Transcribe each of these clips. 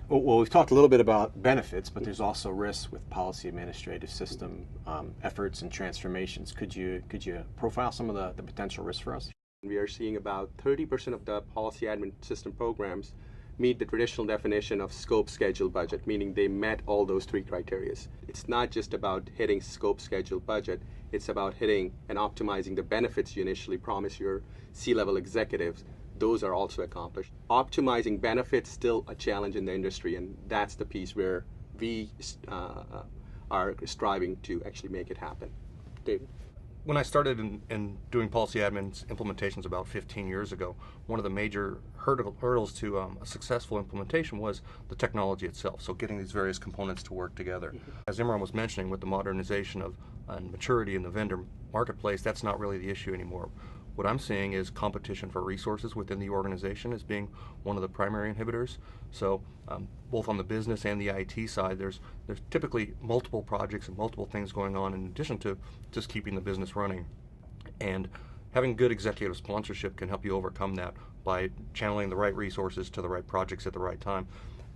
Well, we've talked a little bit about benefits, but there's also risks with policy administrative system efforts and transformations. Could you profile some of the potential risks for us? We are seeing about 30% of the policy admin system programs meet the traditional definition of scope, schedule, budget, meaning they met all those three criteria. It's not just about hitting scope, schedule, budget. It's about hitting and optimizing the benefits you initially promise your C-level executives. Those are also accomplished. Optimizing benefits still a challenge in the industry, and that's the piece where we are striving to actually make it happen. David? When I started in doing policy admin implementations about 15 years ago, one of the major hurdles to a successful implementation was the technology itself, so getting these various components to work together. As Imran was mentioning, with the modernization of and maturity in the vendor marketplace, that's not really the issue anymore. What I'm seeing is competition for resources within the organization as being one of the primary inhibitors. So both on the business and the IT side, there's typically multiple projects and multiple things going on in addition to just keeping the business running. And having good executive sponsorship can help you overcome that by channeling the right resources to the right projects at the right time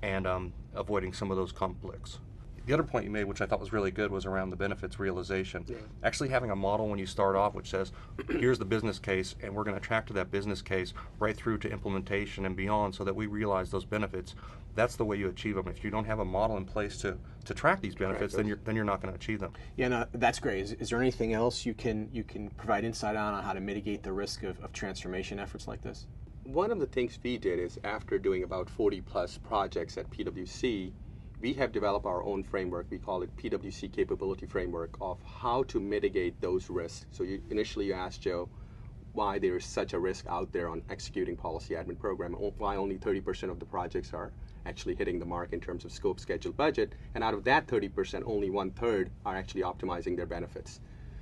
and avoiding some of those conflicts. The other point you made, which I thought was really good, was around the benefits realization. Yeah. Actually having a model when you start off which says, here's the business case, and we're going to track to that business case right through to implementation and beyond so that we realize those benefits. That's the way you achieve them. If you don't have a model in place to track these benefits, then you're not going to achieve them. Yeah, no, that's great. Is there anything else you can provide insight on how to mitigate the risk of transformation efforts like this? One of the things we did is, after doing about 40 plus projects at PwC, we have developed our own framework. We call it PwC Capability Framework of how to mitigate those risks. So initially you asked Joe why there is such a risk out there on executing policy admin program, why only 30% of the projects are actually hitting the mark in terms of scope, schedule, budget, and out of that 30%, only 1/3 are actually optimizing their benefits.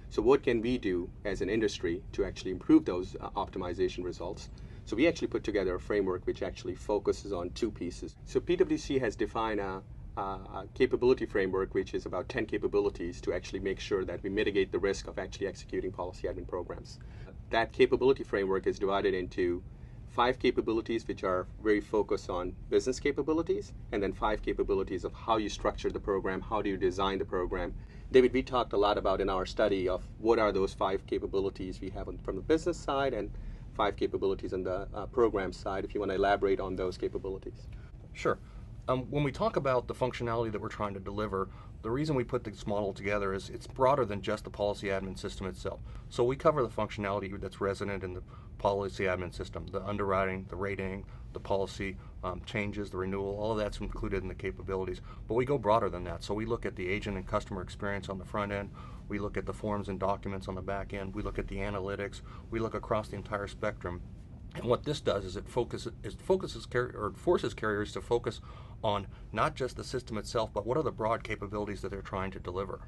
So what can we do as an industry to actually improve those optimization results? So we actually put together a framework which actually focuses on two pieces. So PwC has defined a capability framework which is about 10 capabilities to actually make sure that we mitigate the risk of actually executing policy admin programs. That capability framework is divided into 5 capabilities which are very focused on business capabilities, and then 5 capabilities of how you structure the program, how do you design the program. David, we talked a lot about in our study of what are those 5 capabilities we have from the business side and 5 capabilities on the program side, if you want to elaborate on those capabilities. Sure. When we talk about the functionality that we're trying to deliver, the reason we put this model together is it's broader than just the policy admin system itself. So we cover the functionality that's resident in the policy admin system, the underwriting, the rating, the policy changes, the renewal, all of that's included in the capabilities. But we go broader than that. So we look at the agent and customer experience on the front end, we look at the forms and documents on the back end, we look at the analytics, we look across the entire spectrum. And what this does is it forces carriers to focus on not just the system itself, but what are the broad capabilities that they're trying to deliver.